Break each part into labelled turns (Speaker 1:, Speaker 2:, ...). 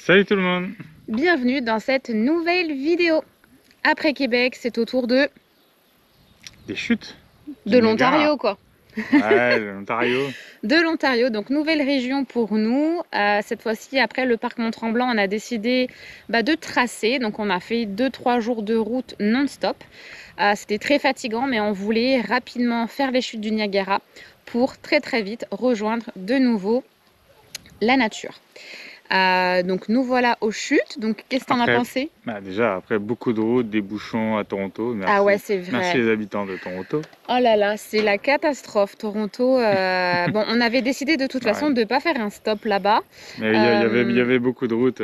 Speaker 1: Salut tout le monde!
Speaker 2: Bienvenue dans cette nouvelle vidéo. Après Québec, c'est au tour de
Speaker 1: chutes
Speaker 2: de l'Ontario, quoi.
Speaker 1: Ouais, l'Ontario.
Speaker 2: De l'Ontario, donc nouvelle région pour nous. Cette fois-ci, après le parc Mont-Tremblant, on a décidé de tracer. Donc on a fait 2-3 jours de route non-stop. C'était très fatigant, mais on voulait rapidement faire les chutes du Niagara pour très vite rejoindre de nouveau la nature. Donc nous voilà aux chutes. Donc qu'est-ce que t'en as pensé?
Speaker 1: Déjà après beaucoup de routes, des bouchons à Toronto. Merci,
Speaker 2: ah ouais, c'est vrai.
Speaker 1: Merci les habitants de Toronto.
Speaker 2: Oh là là, c'est la catastrophe Toronto. Bon, on avait décidé de toute façon de ne pas faire un stop là-bas.
Speaker 1: Mais il y avait beaucoup de routes.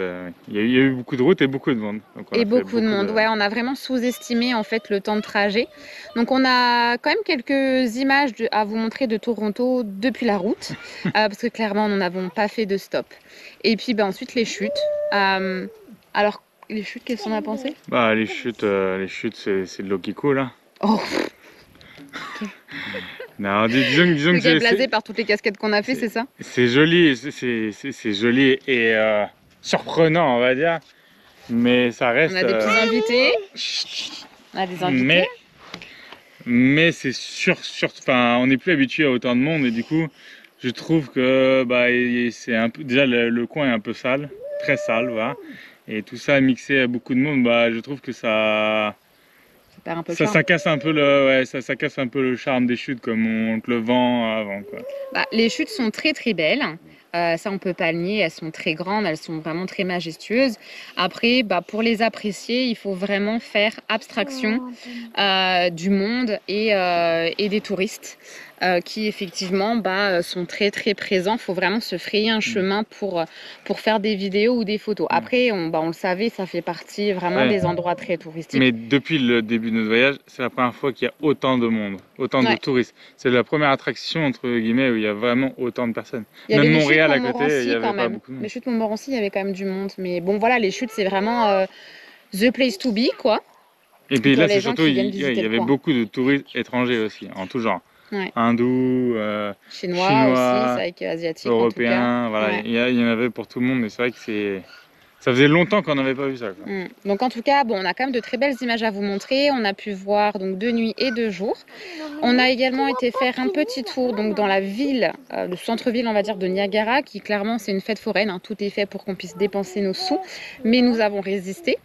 Speaker 1: Il y a eu beaucoup de routes et beaucoup de monde. Donc
Speaker 2: et beaucoup de monde. Ouais, on a vraiment sous-estimé en fait le temps de trajet. Donc on a quand même quelques images à vous montrer de Toronto depuis la route, parce que clairement nous n'avons pas fait de stop. Et puis ensuite les chutes. Alors les chutes, qu'est-ce qu'on a pensé?
Speaker 1: Les chutes, c'est de l'eau qui coule. Hein.
Speaker 2: Oh.
Speaker 1: Non, disons que
Speaker 2: c'est blasé par toutes les casquettes qu'on a fait, c'est ça?
Speaker 1: C'est joli, c'est joli et surprenant, on va dire. Mais ça reste.
Speaker 2: On a des petits invités. On a des invités.
Speaker 1: Mais c'est enfin, on n'est plus habitué à autant de monde et du coup, je trouve que c'est un peu déjà le coin est un peu sale, très sale, voilà. Et tout ça mixé à beaucoup de monde, je trouve que ça casse un peu ça casse un peu le charme des chutes comme on te le vend avant, quoi.
Speaker 2: Les chutes sont très belles. Ça on peut pas le nier, elles sont très grandes, elles sont vraiment très majestueuses. Après, pour les apprécier, il faut vraiment faire abstraction du monde et des touristes qui effectivement sont très présents. Il faut vraiment se frayer un chemin pour faire des vidéos ou des photos. Après, on le savait, ça fait partie vraiment des endroits très touristiques.
Speaker 1: Mais depuis le début de notre voyage, c'est la première fois qu'il y a autant de monde, autant de touristes. C'est la première attraction, entre guillemets, où il y a vraiment autant de personnes. Même Montréal à côté, il y avait pas beaucoup de monde.
Speaker 2: Les chutes Montmorency, il y avait quand même du monde. Mais bon, voilà, les chutes, c'est vraiment the place to be, quoi.
Speaker 1: Et puis là, c'est surtout, il y avait beaucoup de touristes étrangers aussi, en tout genre.
Speaker 2: Ouais.
Speaker 1: Hindous,
Speaker 2: chinois aussi, c'est vrai qu'asiatiques,
Speaker 1: européens, voilà, il y en avait pour tout le monde, mais c'est vrai que ça faisait longtemps qu'on n'avait pas vu ça, quoi.
Speaker 2: Donc en tout cas, on a quand même de très belles images à vous montrer. On a pu voir donc de nuit et de jour. On a également été faire un petit tour donc dans la ville, le centre-ville on va dire de Niagara, qui clairement c'est une fête foraine, hein. Tout est fait pour qu'on puisse dépenser nos sous, mais nous avons résisté.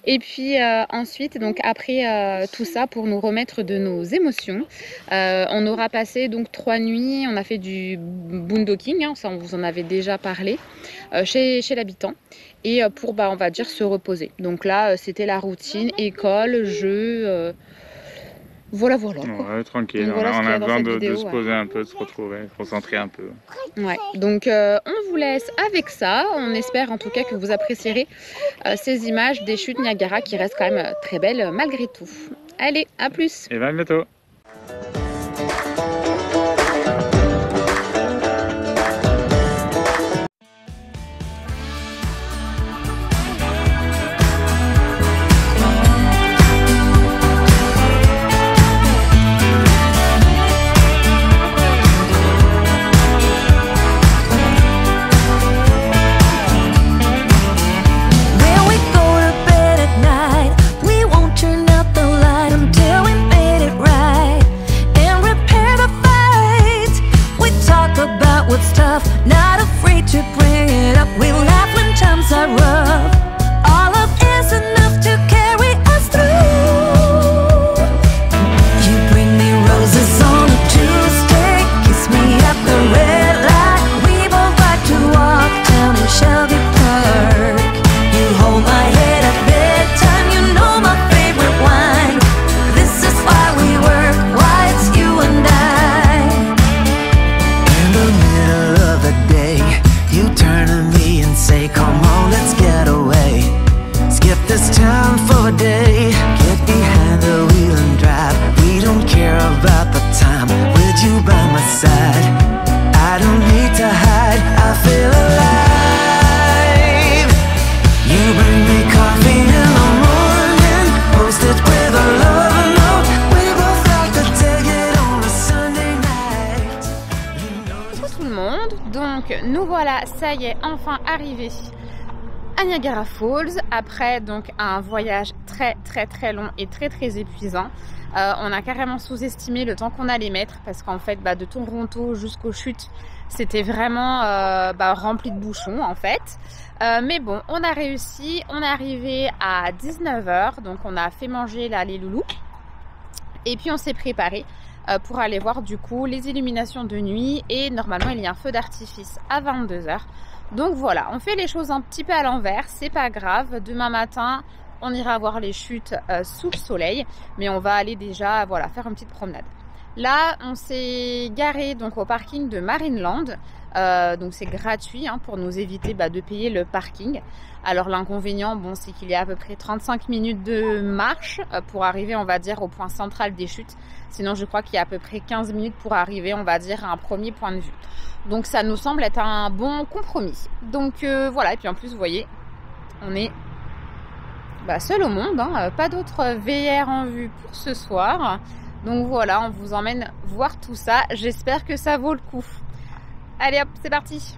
Speaker 2: Et puis ensuite, donc après tout ça, pour nous remettre de nos émotions, on aura passé donc 3 nuits. On a fait du boondocking, hein, ça on vous en avait déjà parlé, chez l'habitant. Et pour, on va dire, se reposer. Donc là, c'était la routine, école, jeu, voilà. Quoi.
Speaker 1: Ouais, tranquille, on a besoin de se poser un peu, de se retrouver, de se concentrer un peu.
Speaker 2: Ouais, donc on vous laisse avec ça. On espère en tout cas que vous apprécierez ces images des chutes Niagara qui restent quand même très belles malgré tout. Allez, à plus!
Speaker 1: Et à bientôt!
Speaker 3: Not afraid to bring it up. We laugh when times are rough. All of is enough to carry us through. You bring me roses on a Tuesday, kiss me at the red light. We both like to walk down in Shelby Park. You hold my head at bedtime. You know my favorite wine. This is why we work, why it's you and I. In the middle of the day, you turn to me and say, come on, let's get away. Skip this town for a day. Get behind the wheel and drive. We don't care about the time with you by my side. I don't need to hide, I feel alive. You bring me coffee in the morning, posted with a love note. We both like to take it on a Sunday night.
Speaker 2: Bonjour tout le monde, donc nous voilà, ça y est, enfin arrivés à Niagara Falls, après donc un voyage très long et très épuisant. On a carrément sous-estimé le temps qu'on allait mettre parce qu'en fait de Toronto jusqu'aux chutes c'était vraiment rempli de bouchons en fait. Mais bon, on a réussi, on est arrivé à 19 h, donc on a fait manger là les loulous et puis on s'est préparé pour aller voir du coup les illuminations de nuit, et normalement il y a un feu d'artifice à 22 h. Donc voilà, on fait les choses un petit peu à l'envers, c'est pas grave. Demain matin, on ira voir les chutes sous le soleil, mais on va aller déjà faire une petite promenade. Là, on s'est garé donc au parking de Marineland. Donc c'est gratuit pour nous éviter de payer le parking. Alors l'inconvénient, c'est qu'il y a à peu près 35 minutes de marche pour arriver, on va dire, au point central des chutes. Sinon, je crois qu'il y a à peu près 15 minutes pour arriver, on va dire, à un premier point de vue. Donc ça nous semble être un bon compromis. Donc voilà, et puis en plus, vous voyez, on est seul au monde, pas d'autres VR en vue pour ce soir. Donc voilà, on vous emmène voir tout ça. J'espère que ça vaut le coup. Allez hop, c'est parti!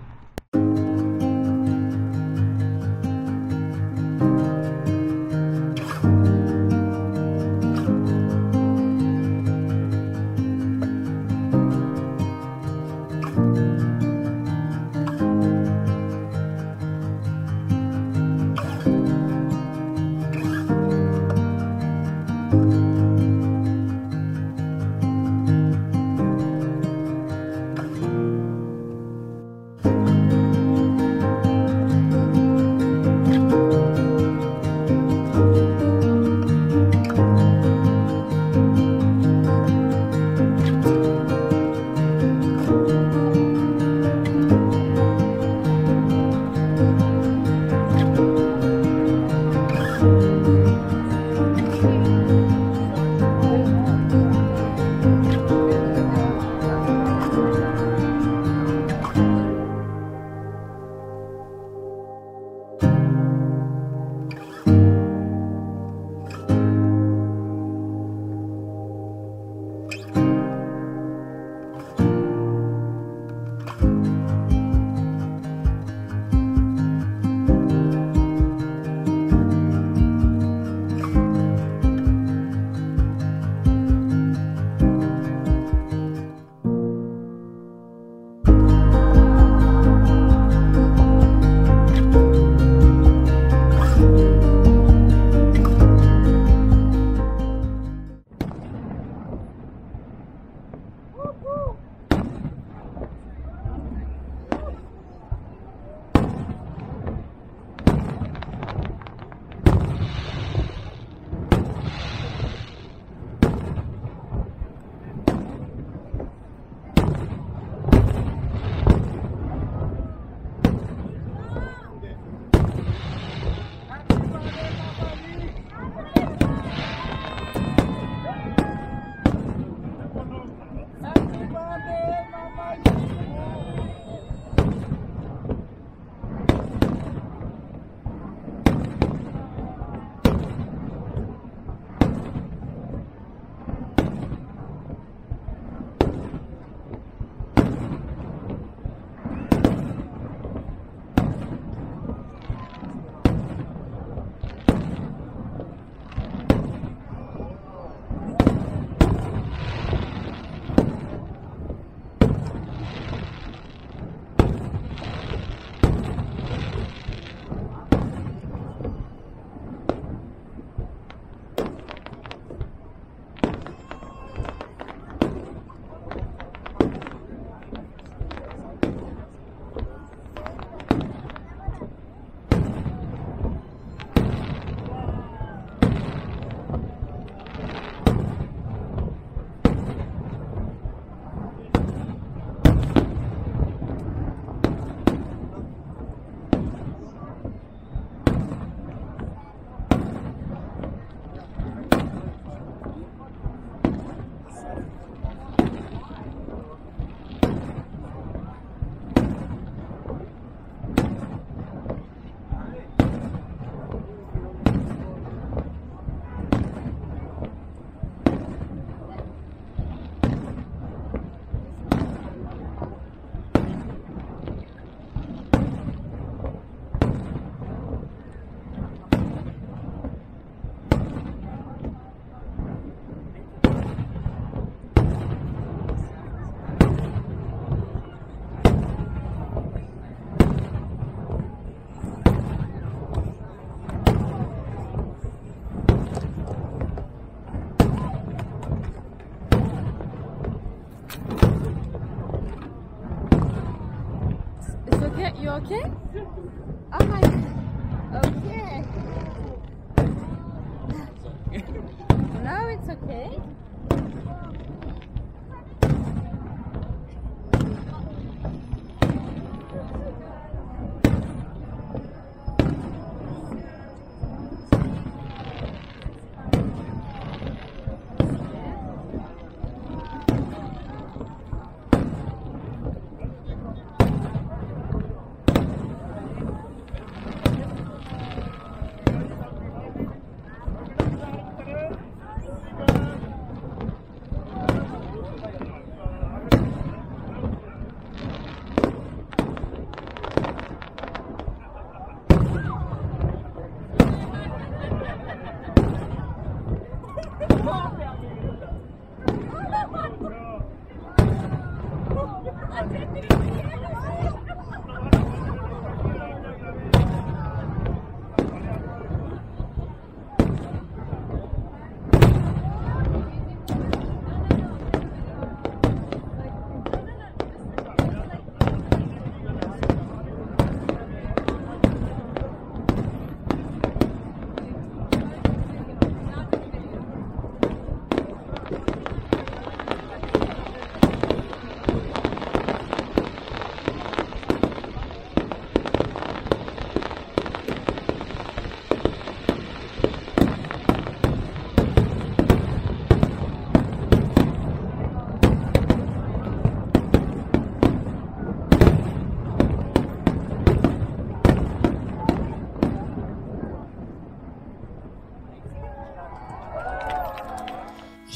Speaker 2: That's okay.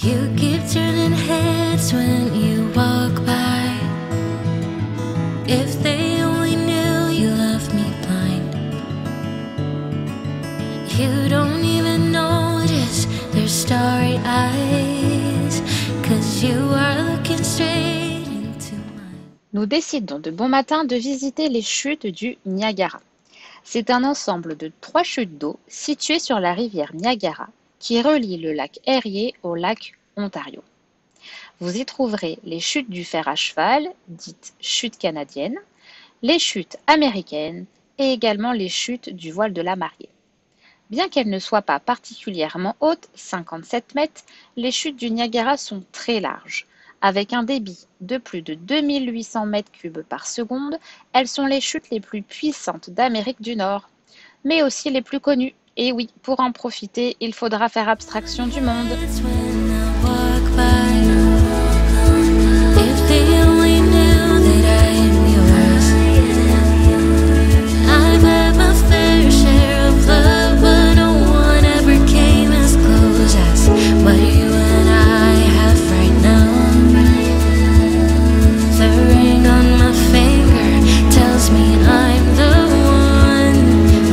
Speaker 3: You keep turning heads when you walk by. If they only knew you left me blind. You don't even notice their starry eyes, 'cause you are looking straight into mine.
Speaker 2: Nous décidons de bon matin de visiter les chutes du Niagara. C'est un ensemble de 3 chutes d'eau situées sur la rivière Niagara qui relie le lac Erie au lac Ontario. Vous y trouverez les chutes du fer à cheval, dites chutes canadiennes, les chutes américaines et également les chutes du voile de la mariée. Bien qu'elles ne soient pas particulièrement hautes, 57 mètres, les chutes du Niagara sont très larges. Avec un débit de plus de 2800 mètres cubes par seconde, elles sont les chutes les plus puissantes d'Amérique du Nord, mais aussi les plus connues. Et oui, pour en profiter, il faudra faire abstraction du monde.
Speaker 3: It's when I walk by. If they only knew that I am yours. I've had my fair share of love, but no one ever came as close as what you and I have right now. The ring on my finger tells me I'm the one.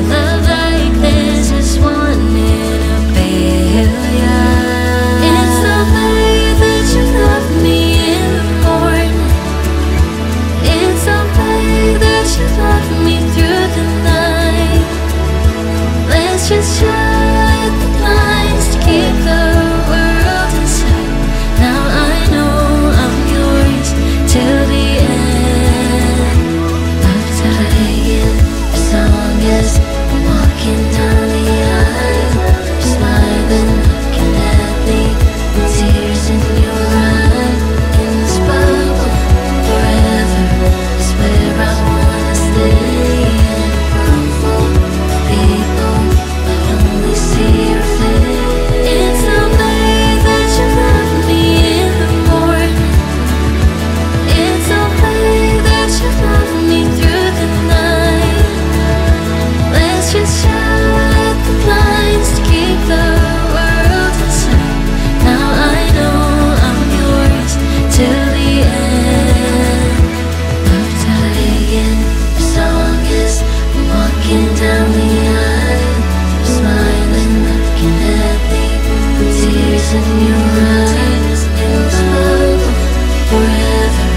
Speaker 3: Love like this is one in a billion. It's the way that you love me in the morning. It's the way that you love me through the night. Let's just shut the blinds to keep the world inside. Now I know I'm yours till the end of time. As long as I'm walking down the aisle, you're smiling, looking at me, with tears in your eyes. In this bubble forever is where I wanna stay. And for people, I only see your face. It's the way that you love me in the morning. It's the way that you love me through the night. Let's just shut the blinds to keep the world inside. Now I know I'm yours till the end of time. As long as I'm walking down the aisle, you're smiling, looking at me, with tears in your eyes. In this bubble forever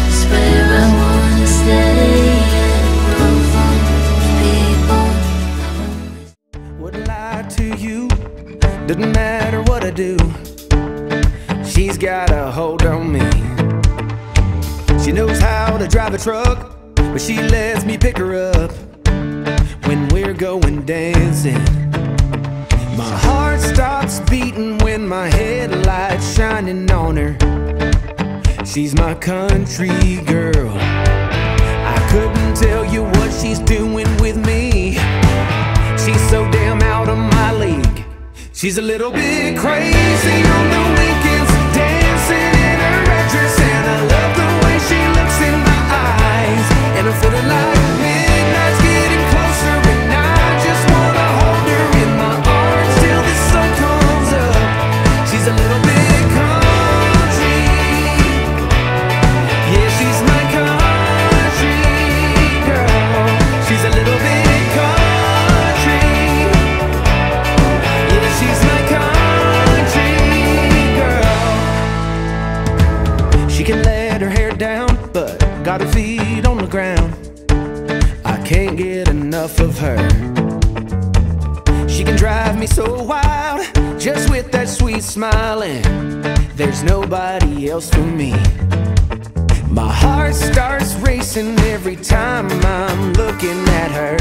Speaker 3: is where I wanna stay. And for people, I only
Speaker 4: Wouldn't lie to you, doesn't matter what I do. She's got a hold on me. She knows how to drive a truck, but she lets me pick her up when we're going dancing. My heart stops beating when my head She's my country girl. I couldn't tell you what she's doing with me. She's so damn out of my league. She's a little bit crazy on the weekends, dancing in her red dress, and I love the way she looks in my eyes. And I'm feeling like midnight's getting closer, and I just wanna hold her in my arms till the sun comes up. She's a little bit country. Yeah, she's my country girl. She's a little bit country. Yeah, she's my country girl. She can let her hair down, but got her feet on the ground. I can't get enough of her. She can drive me so wild, just with that sweet smile, and there's nobody else for me. My heart starts racing every time I'm looking at her.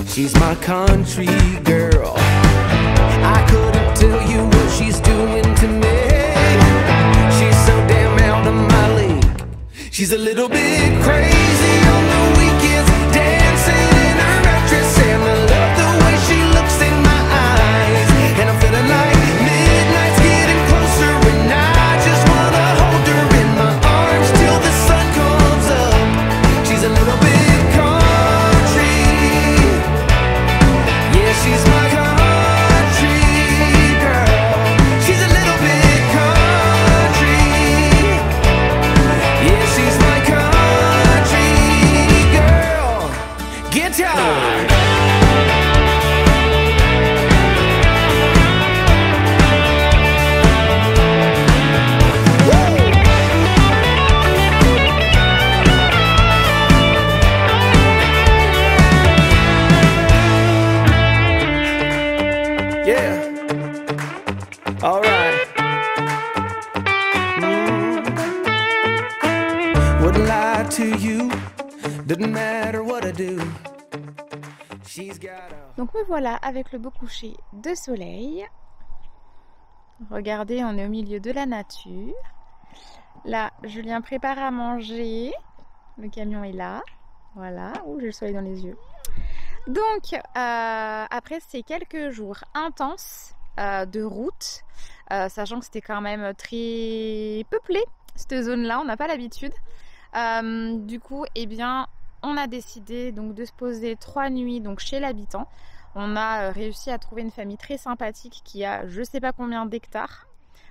Speaker 4: She's my country girl. I couldn't tell you what she's doing to me. She's so damn out of my league. She's a little bit crazy on the weekends, dancing in her red dress, and I love the way she looks in my eyes. And I'm feeling like midnight's getting closer, and I just wanna hold her in my arms till the sun comes up. She's a little bit country. Yeah, she's my country girl. She's a little bit country. Yeah, she's my country girl. Guitar. Yeah. All right. Wouldn't lie to you. Didn't matter what I do. She's got a...
Speaker 5: Donc me voilà avec le beau coucher de soleil. Regardez, on est au milieu de la nature. Là, Julien prépare à manger. Le camion est là. Voilà. Ouh, j'ai le soleil dans les yeux. Donc, après ces quelques jours intenses de route, sachant que c'était quand même très peuplé, cette zone-là, on n'a pas l'habitude. Du coup, eh bien, on a décidé donc de se poser 3 nuits donc, chez l'habitant. On a réussi à trouver une famille très sympathique qui a je sais pas combien d'hectares.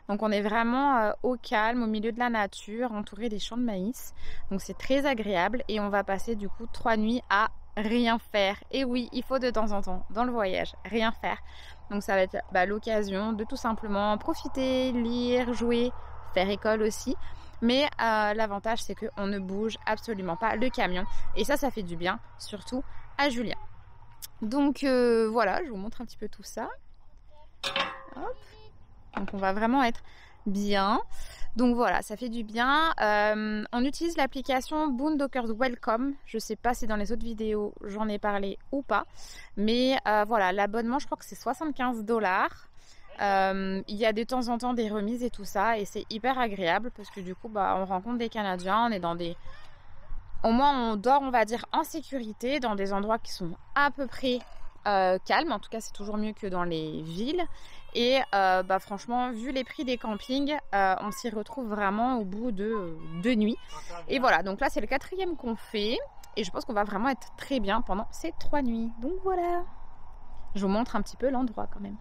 Speaker 5: Donc on est vraiment au calme, au milieu de la nature, entouré des champs de maïs. Donc c'est très agréable et on va passer du coup 3 nuits à rien faire. Et oui, il faut de temps en temps dans le voyage rien faire. Donc ça va être l'occasion de tout simplement profiter, lire, jouer, faire école aussi. Mais l'avantage c'est qu'on ne bouge absolument pas le camion. Et ça fait du bien, surtout à Julien. Donc voilà, je vous montre un petit peu tout ça. Hop. Donc on va vraiment être bien. Donc voilà, ça fait du bien. On utilise l'application Boondockers Welcome. Je ne sais pas si dans les autres vidéos j'en ai parlé ou pas. Mais voilà, l'abonnement, je crois que c'est 75 $. Il y a de temps en temps des remises et tout ça. Et c'est hyper agréable parce que du coup, on rencontre des Canadiens. On est dans des... Au moins, on dort, on va dire, en sécurité dans des endroits qui sont à peu près calmes. En tout cas, c'est toujours mieux que dans les villes. Et franchement, vu les prix des campings, on s'y retrouve vraiment au bout de 2 nuits. Et voilà, donc là, c'est le 4e qu'on fait. Et je pense qu'on va vraiment être très bien pendant ces 3 nuits. Donc voilà. Je vous montre un petit peu l'endroit quand même.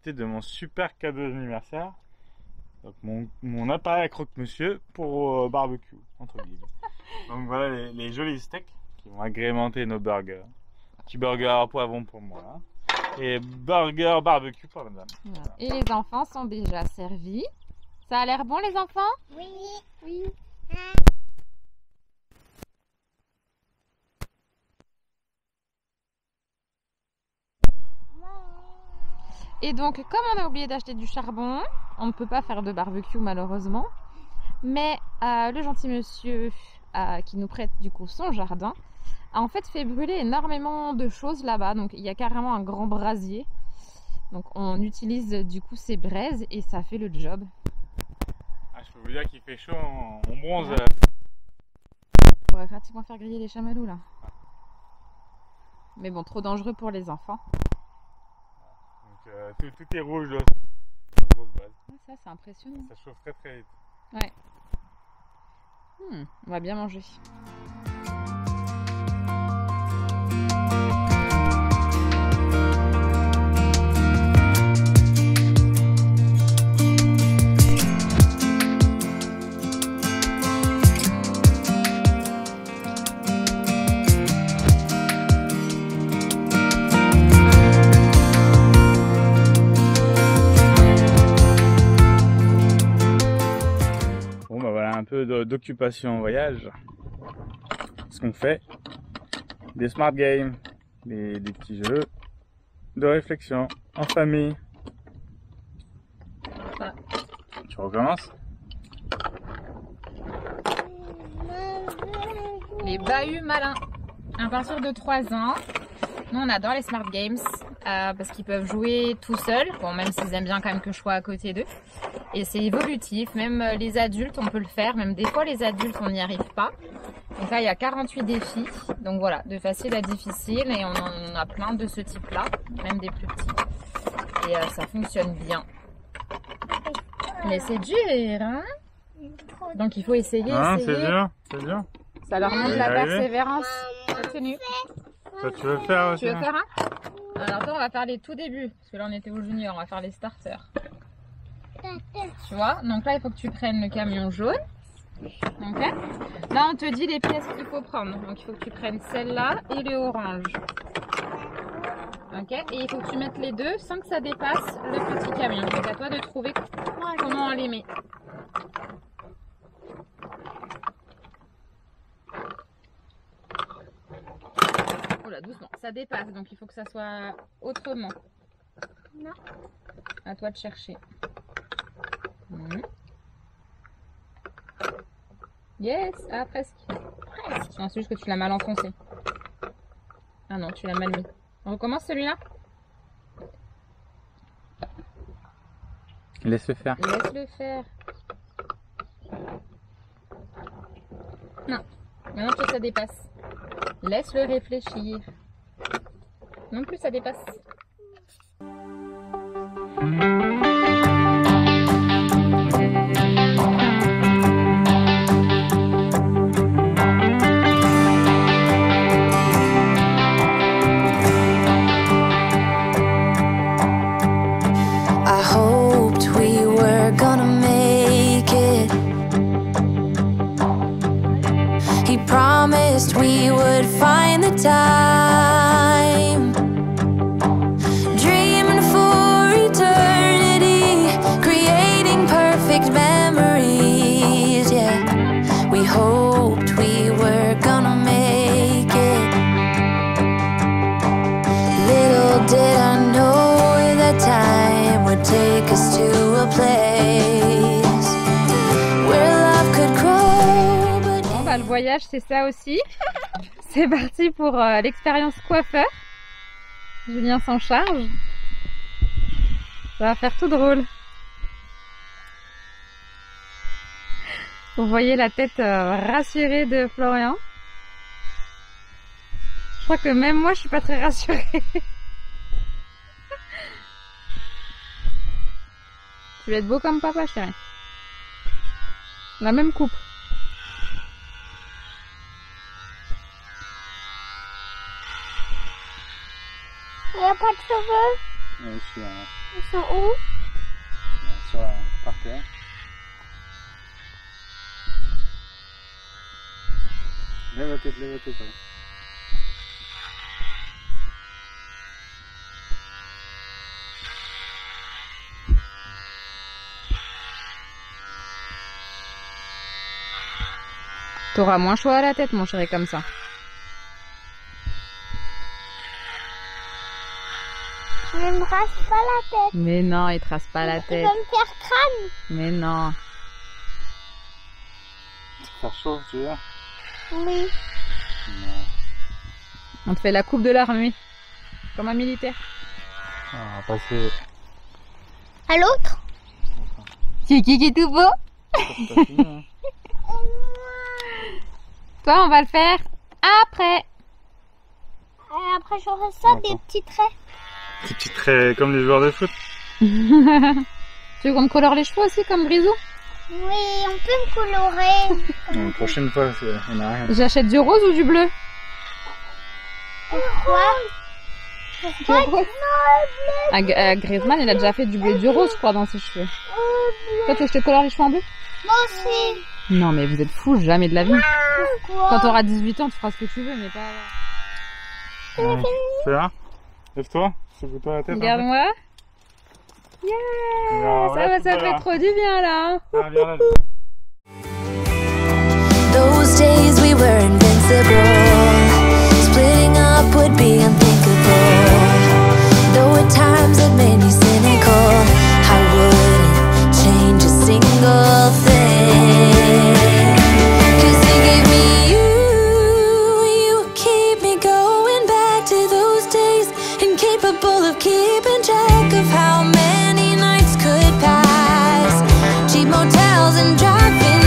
Speaker 1: De mon super cadeau d'anniversaire, donc mon appareil à croque-monsieur pour barbecue entre guillemets. Donc voilà les jolis steaks qui vont agrémenter nos burgers. Petit burger poivron pour moi et burger barbecue pour la madame.
Speaker 2: Voilà. Et les enfants sont déjà servis. Ça a l'air bon les enfants?
Speaker 6: Oui.
Speaker 2: Oui. Et donc, comme on a oublié d'acheter du charbon, on ne peut pas faire de barbecue malheureusement. Mais le gentil monsieur qui nous prête du coup son jardin a en fait fait brûler énormément de choses là-bas. Donc il y a carrément un grand brasier. Donc on utilise du coup ces braises et ça fait le job.
Speaker 1: Ah, je peux vous dire qu'il fait chaud, on bronze.
Speaker 2: On pourrait pratiquement faire griller les chamallows là. Mais bon, trop dangereux pour les enfants.
Speaker 1: Donc tout est rouge là. Grosse balle.
Speaker 2: Ouais, ça c'est impressionnant.
Speaker 1: Ça chauffe très très vite.
Speaker 2: Ouais. On va bien manger.
Speaker 1: Bon bah voilà un peu d'occupation en voyage. Ce qu'on fait, des smart games, des petits jeux de réflexion en famille. Tu recommences?
Speaker 2: Les bahuts malins. À partir de 3 ans, nous on adore les smart games parce qu'ils peuvent jouer tout seuls, bon, même s'ils aiment bien quand même que je sois à côté d'eux. Et c'est évolutif, même les adultes on peut le faire, même des fois les adultes on n'y arrive pas. Donc là il y a 48 défis, donc voilà, de facile à difficile et on en a plein de ce type là, même des plus petits. Et ça fonctionne bien. Mais c'est dur, hein? Donc il faut essayer,
Speaker 1: Hein,
Speaker 2: essayer.
Speaker 1: c'est dur, c'est dur.
Speaker 2: Ça leur montre
Speaker 1: Vous
Speaker 2: la
Speaker 1: y arrivez?
Speaker 2: persévérance. Continue.
Speaker 1: Toi tu veux faire aussi?
Speaker 2: Tu veux faire un? Alors attends, on va faire les tout débuts, parce que là on était au junior, on va faire les starters. Tu vois, donc là il faut que tu prennes le camion jaune. Ok. Là on te dit les pièces qu'il faut prendre. Donc il faut que tu prennes celle-là et le orange. Ok. Et il faut que tu mettes les deux sans que ça dépasse le petit camion. Donc à toi de trouver comment on les met. Oh là, doucement, ça dépasse, donc il faut que ça soit autrement.
Speaker 5: Non.
Speaker 2: À toi de chercher. Yes, ah presque. Presque. Non, c'est juste que tu l'as mal enfoncé. Ah non, tu l'as mal mis. On recommence celui-là?
Speaker 1: Laisse-le faire.
Speaker 2: Laisse-le faire. Non, maintenant que ça dépasse. Laisse-le réfléchir. Non plus ça dépasse.
Speaker 3: I hoped we were gonna make it. He promised we would find the time. Dreaming for eternity, creating perfect memories. Yeah, we hoped we were gonna make it. Little did I know that time would take us to a place where love could grow. But
Speaker 2: Bon bah le voyage c'est ça aussi. C'est parti pour l'expérience coiffeur. Julien s'en charge. Ça va faire tout drôle. Vous voyez la tête rassurée de Florian. Je crois que même moi je suis pas très rassurée. Tu vas être beau comme papa, chérie. La même coupe.
Speaker 5: Il n'y a pas de cheveux.
Speaker 1: Je suis
Speaker 5: Ils sont où?
Speaker 1: par terre. Lève la tête, lève la tête.
Speaker 2: T'auras moins chaud à la tête, mon chéri, comme ça.
Speaker 5: Oui.
Speaker 6: ne me rase pas la tête.
Speaker 5: Mais non, il te rase pas la
Speaker 6: Il
Speaker 5: tête.
Speaker 6: va me faire crâne.
Speaker 5: Mais non.
Speaker 1: Faire chaud, tu veux dire?
Speaker 6: Oui.
Speaker 5: On te fait la coupe de l'armée. Comme un militaire.
Speaker 1: On va passer.
Speaker 6: À l'autre.
Speaker 5: C'est qui est tout beau?
Speaker 1: C'est pas fini, hein.
Speaker 5: Toi, on va le faire après.
Speaker 6: Et après j'aurai ça, des petits traits.
Speaker 1: Des petits traits comme les joueurs de foot.
Speaker 5: Tu veux qu'on me colore les cheveux aussi comme Grisou?
Speaker 6: Oui, on peut me colorer.
Speaker 1: Une prochaine fois, il n'y en a rien.
Speaker 5: J'achète du rose ou du bleu?
Speaker 6: Pourquoi?
Speaker 5: Du rose. Griezmann, il a déjà fait du bleu et du rose, je crois, dans ses cheveux. Toi, tu veux que je te colore les cheveux en bleu?
Speaker 6: Moi aussi.
Speaker 5: Non, mais vous êtes fous, jamais de la vie.
Speaker 6: Pourquoi?
Speaker 5: Quand tu auras 18 ans, tu feras ce que tu veux, mais pas...
Speaker 1: Fais là. Lève-toi. Secoue-toi la tête.
Speaker 5: Regarde-moi. Yeah, ça fait trop du bien, là.
Speaker 1: Ah, viens là.
Speaker 3: Those days we were invincible. Splitting up would be unthinkable. Though at times it made me cynical, I wouldn't change a single thing. 'Cause you gave me you keep me going back to those days, incapable of keeping track of how many nights could pass. Cheap motels and driving